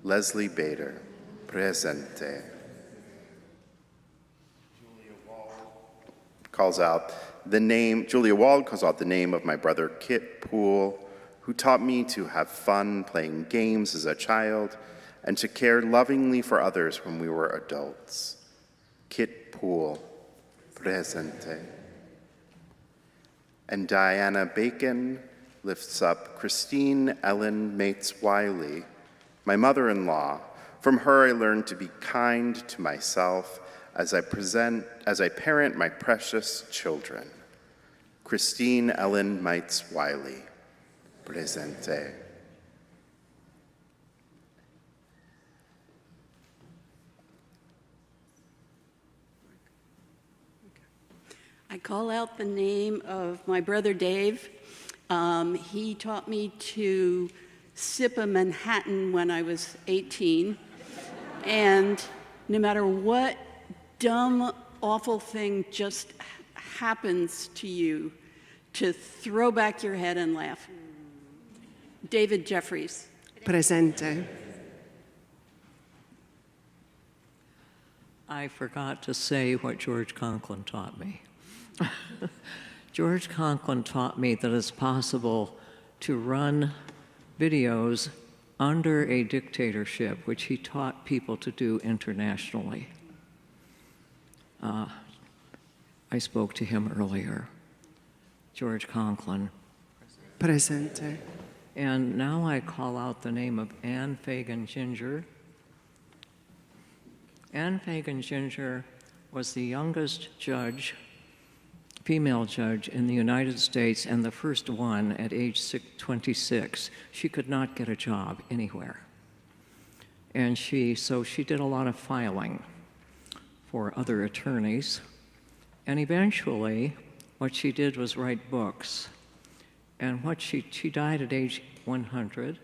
Leslie Bader, presente. Julia Wald calls out the name of my brother Kit Poole, who taught me to have fun playing games as a child and to care lovingly for others when we were adults. Kit Poole, presente. And Diana Bacon lifts up Christine Ellen Mates-Wiley, my mother-in-law. From her I learned to be kind to myself as I parent my precious children. Christine Ellen Mates-Wiley, presente. I call out the name of my brother Dave. He taught me to sip a Manhattan when I was 18. And no matter what dumb, awful thing just happens to you, to throw back your head and laugh. David Jeffries. Presente. I forgot to say what George Conklin taught me. George Conklin taught me that it's possible to run videos under a dictatorship, which he taught people to do internationally. I spoke to him earlier. George Conklin. Presente. And now I call out the name of Anne Fagan Ginger. Anne Fagan Ginger was the youngest judge, female judge in the United States, and the first one at age 26. She could not get a job anywhere. And so she did a lot of filing for other attorneys. And eventually, what she did was write books. And she died at age 100.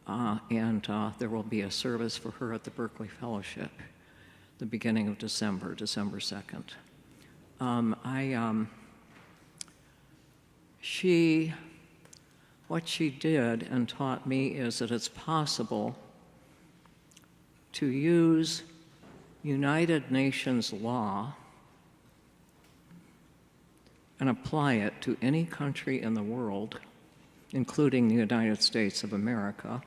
And there will be a service for her at the Berkeley Fellowship, the beginning of December 2nd. What she did and taught me is that it's possible to use United Nations law and apply it to any country in the world, including the United States of America.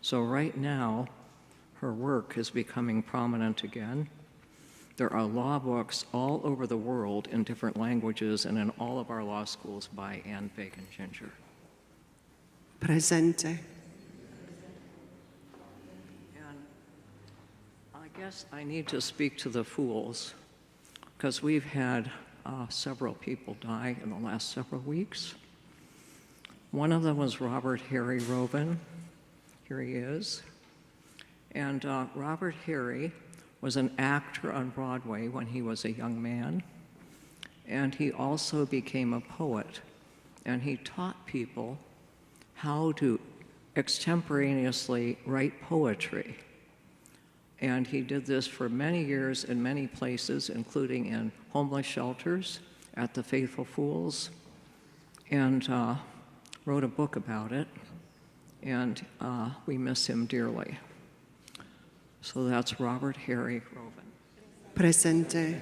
So right now, her work is becoming prominent again. There are law books all over the world in different languages and in all of our law schools by Anne Fagan Ginger. Presente. And I guess I need to speak to the fools, because we've had several people die in the last several weeks. One of them was Robert Harry Roven. Here he is. And Robert Harry was an actor on Broadway when he was a young man. And he also became a poet. And he taught people how to extemporaneously write poetry. And he did this for many years in many places, including in homeless shelters, at the Faithful Fools, and wrote a book about it. And we miss him dearly. So that's Robert Harry Roven. Presente.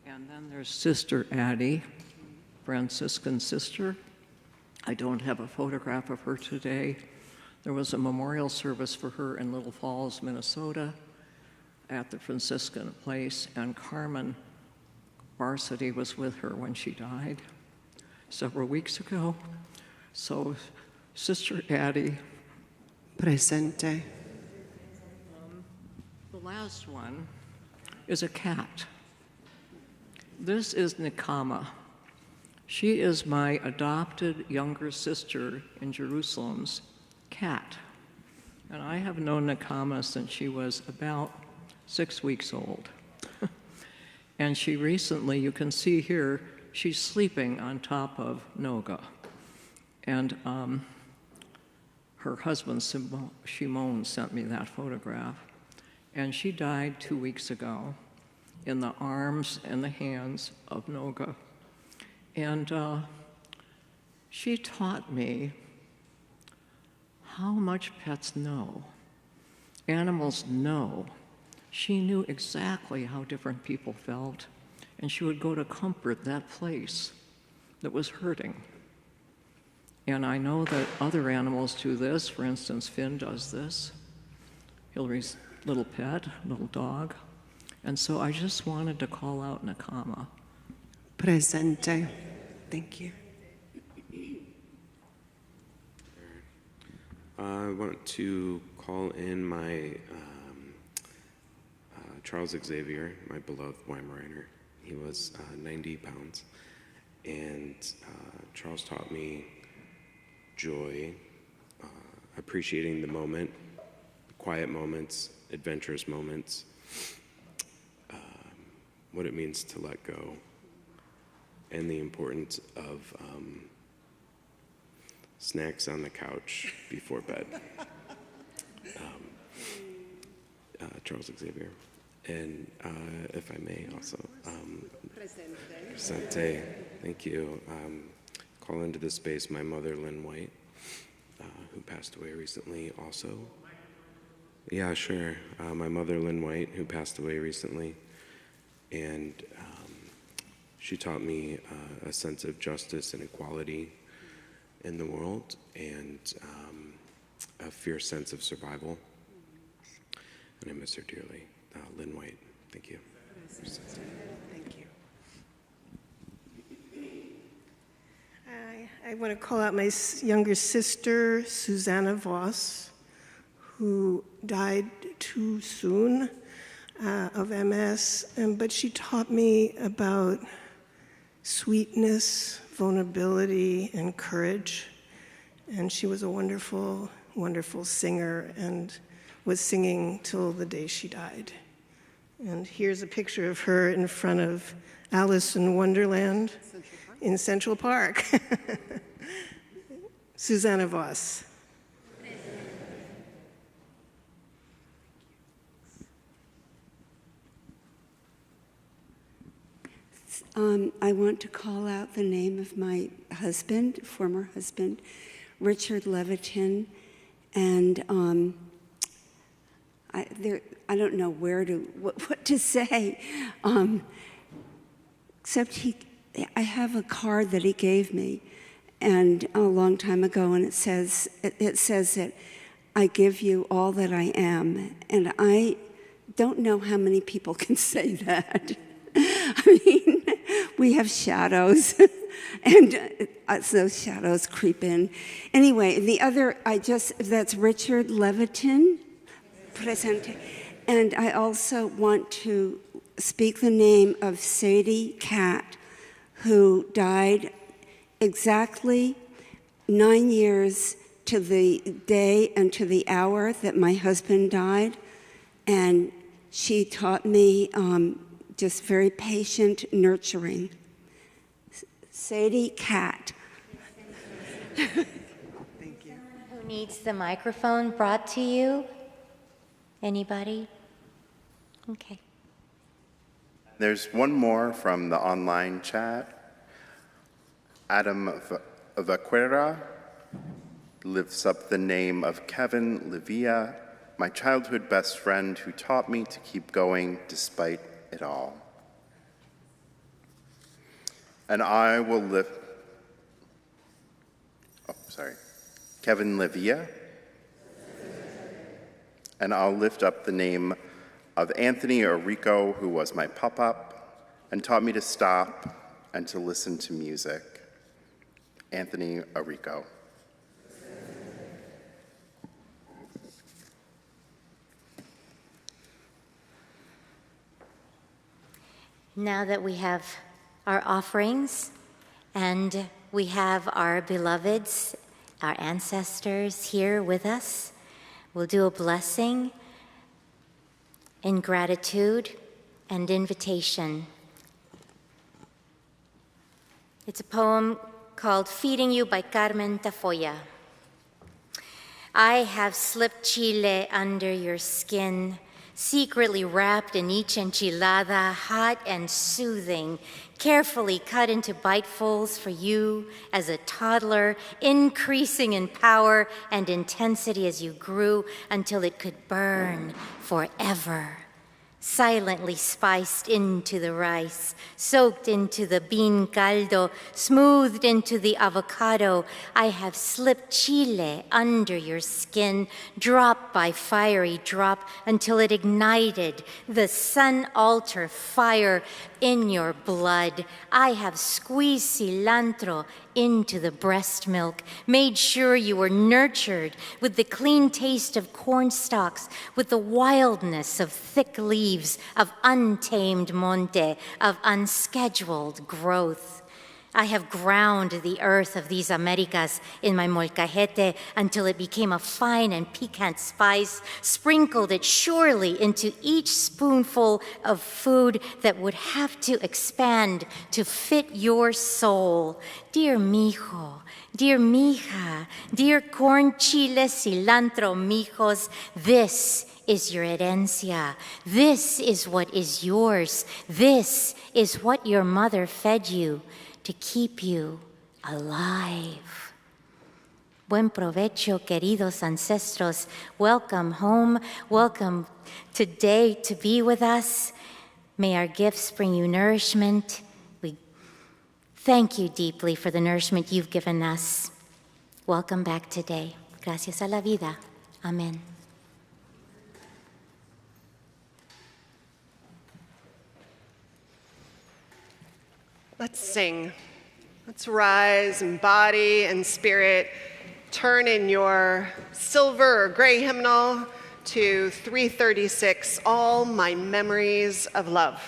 And then there's Sister Addie, Franciscan sister. I don't have a photograph of her today. There was a memorial service for her in Little Falls, Minnesota, at the Franciscan place, and Carmen Varsity was with her when she died several weeks ago. So, Sister Addie. Presente. last one is a cat. This is Nikama. She is my adopted younger sister in Jerusalem's cat. And I have known Nikama since she was about 6 weeks old. And she recently, you can see here, she's sleeping on top of Noga. And her husband, Shimon, sent me that photograph. And she died 2 weeks ago in the arms and the hands of Noga. And she taught me how much pets know. Animals know. She knew exactly how different people felt, and she would go to comfort that place that was hurting. And I know that other animals do this. For instance, Finn does this. Hillary's little pet, little dog. And so I just wanted to call out Nikama. Presente. Thank you. I want to call in my Charles Xavier, my beloved Weimaraner. He was 90 pounds. And Charles taught me joy, appreciating the moment, quiet moments, adventurous moments, what it means to let go, and the importance of snacks on the couch before bed. Charles Xavier. And if I may also, Presente, thank you. Call into this space my mother, Lynn White, who passed away recently also. Yeah, sure. My mother, Lynn White, who passed away recently. And she taught me a sense of justice and equality in the world, and a fierce sense of survival. And I miss her dearly. Lynn White, thank you. Thank you. I want to call out my younger sister, Susanna Voss, who died too soon of MS, but she taught me about sweetness, vulnerability, and courage. And she was a wonderful, wonderful singer and was singing till the day she died. And here's a picture of her in front of Alice in Wonderland in Central Park. Susanna Voss. I want to call out the name of my husband, former husband, Richard Levitin, and I don't know what to say, except I have a card that he gave me, and a long time ago, and it says that I give you all that I am, and I don't know how many people can say that. I mean, we have shadows, and those shadows creep in. Anyway, the other, that's Richard Levitin, Presente. And I also want to speak the name of Sadie Cat, who died exactly 9 years to the day and to the hour that my husband died. And she taught me just very patient nurturing. Sadie Cat. Thank you. Who needs the microphone brought to you? Anybody? Okay. There's one more from the online chat. Adam Vaquera lifts up the name of Kevin Livia, my childhood best friend who taught me to keep going despite it all. And I will lift, Kevin Livia. And I'll lift up the name of Anthony Orico, who was my pop-up and taught me to stop and to listen to music. Anthony Orico. Now that we have our offerings and we have our beloveds, our ancestors here with us, we'll do a blessing in gratitude and invitation. It's a poem called Feeding You by Carmen Tafoya. I have slipped chile under your skin, secretly wrapped in each enchilada, hot and soothing, carefully cut into bitefuls for you as a toddler, increasing in power and intensity as you grew until it could burn forever. Silently spiced into the rice, soaked into the bean caldo, smoothed into the avocado, I have slipped chile under your skin, drop by fiery drop, until it ignited the sun altar fire in your blood. I have squeezed cilantro into the breast milk, made sure you were nurtured with the clean taste of corn stalks, with the wildness of thick leaves, of untamed monte, of unscheduled growth. I have ground the earth of these Americas in my molcajete until it became a fine and piquant spice, sprinkled it surely into each spoonful of food that would have to expand to fit your soul. Dear mijo, dear mija, dear corn, chile, cilantro, mijos, this is your herencia. This is what is yours. This is what your mother fed you to keep you alive. Buen provecho, queridos ancestros. Welcome home. Welcome today to be with us. May our gifts bring you nourishment. We thank you deeply for the nourishment you've given us. Welcome back today. Gracias a la vida. Amen. Let's sing. Let's rise in body and spirit. Turn in your silver or gray hymnal to 336, All My Memories of Love.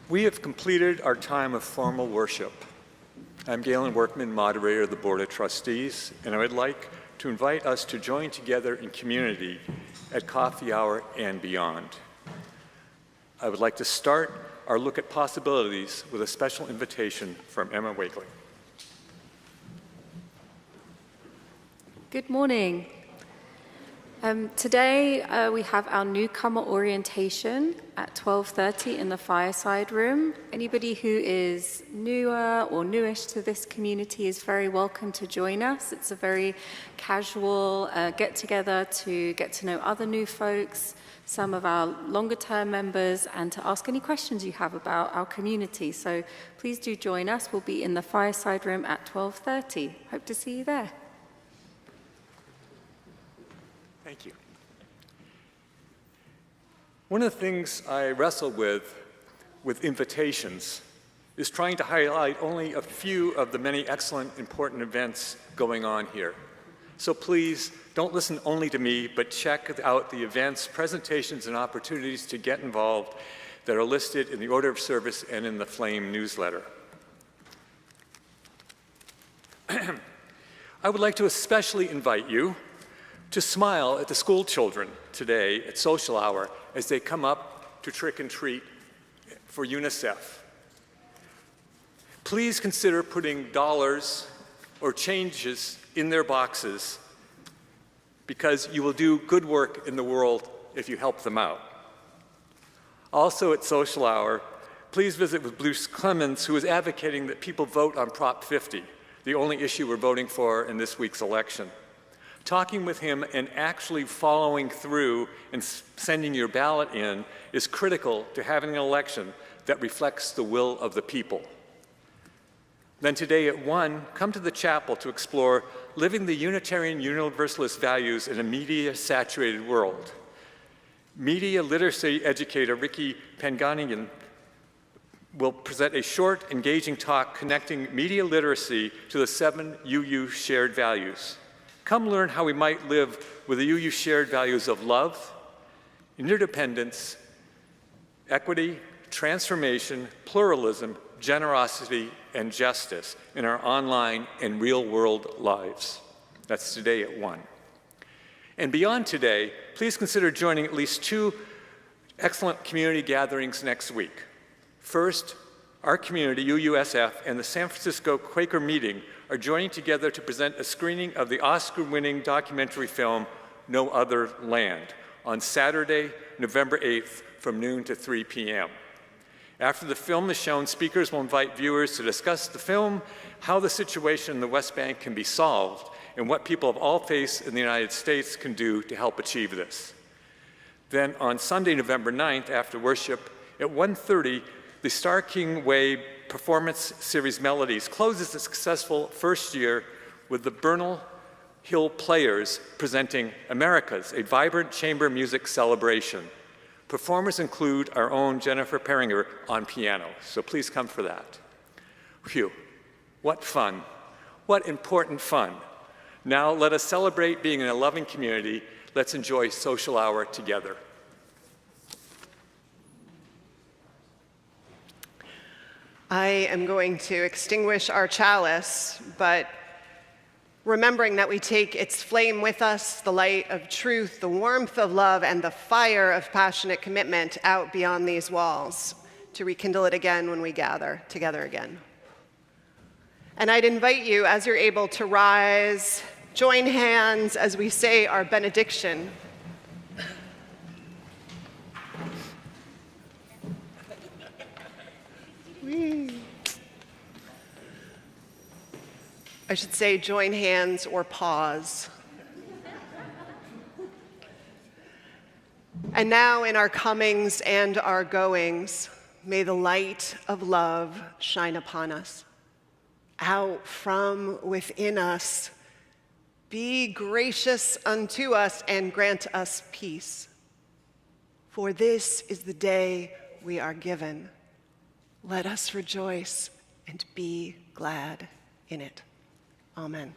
We have completed our time of formal worship. I'm Galen Workman, moderator of the Board of Trustees, and I would like to invite us to join together in community at coffee hour and beyond. I would like to start our look at possibilities with a special invitation from Emma Wakely. Good morning. Today we have our newcomer orientation at 12:30 in the fireside room. Anybody who is newer or newish to this community is very welcome to join us. It's a very casual get-together to get to know other new folks, some of our longer-term members, and to ask any questions you have about our community. So please do join us. We'll be in the fireside room at 12:30. Hope to see you there. Thank you. One of the things I wrestle with invitations is trying to highlight only a few of the many excellent, important events going on here. So please don't listen only to me, but check out the events, presentations, and opportunities to get involved that are listed in the order of service and in the Flame newsletter. I would like to especially invite you to smile at the school children today at social hour as they come up to trick and treat for UNICEF. Please consider putting dollars or changes in their boxes because you will do good work in the world if you help them out. Also at social hour, please visit with Bruce Clemens, who is advocating that people vote on Prop 50, the only issue we're voting for in this week's election. Talking with him and actually following through and sending your ballot in is critical to having an election that reflects the will of the people. Then today at 1, come to the chapel to explore living the Unitarian Universalist values in a media-saturated world. Media literacy educator Ricky Panganian will present a short, engaging talk connecting media literacy to the 7 UU shared values. Come learn how we might live with the UU shared values of love, interdependence, equity, transformation, pluralism, generosity, and justice in our online and real-world lives. That's today at 1. And beyond today, please consider joining at least 2 excellent community gatherings next week. First, our community, UUSF, and the San Francisco Quaker Meeting are joining together to present a screening of the Oscar-winning documentary film, No Other Land, on Saturday, November 8th from noon to 3 p.m. After the film is shown, speakers will invite viewers to discuss the film, how the situation in the West Bank can be solved, and what people of all faiths in the United States can do to help achieve this. Then on Sunday, November 9th, after worship, at 1:30, the Star King Way performance series Melodies closes the successful first year with the Bernal Hill Players presenting Americas, a vibrant chamber music celebration. Performers include our own Jennifer Perringer on piano, so please come for that. Phew, what fun, what important fun. Now let us celebrate being in a loving community. Let's enjoy social hour together. I am going to extinguish our chalice, but remembering that we take its flame with us, the light of truth, the warmth of love, and the fire of passionate commitment out beyond these walls to rekindle it again when we gather together again. And I'd invite you, as you're able, to rise, join hands as we say our benediction. I should say join hands or pause. And now in our comings and our goings, may the light of love shine upon us. Out from within us, be gracious unto us and grant us peace. For this is the day we are given. Let us rejoice and be glad in it. Amen.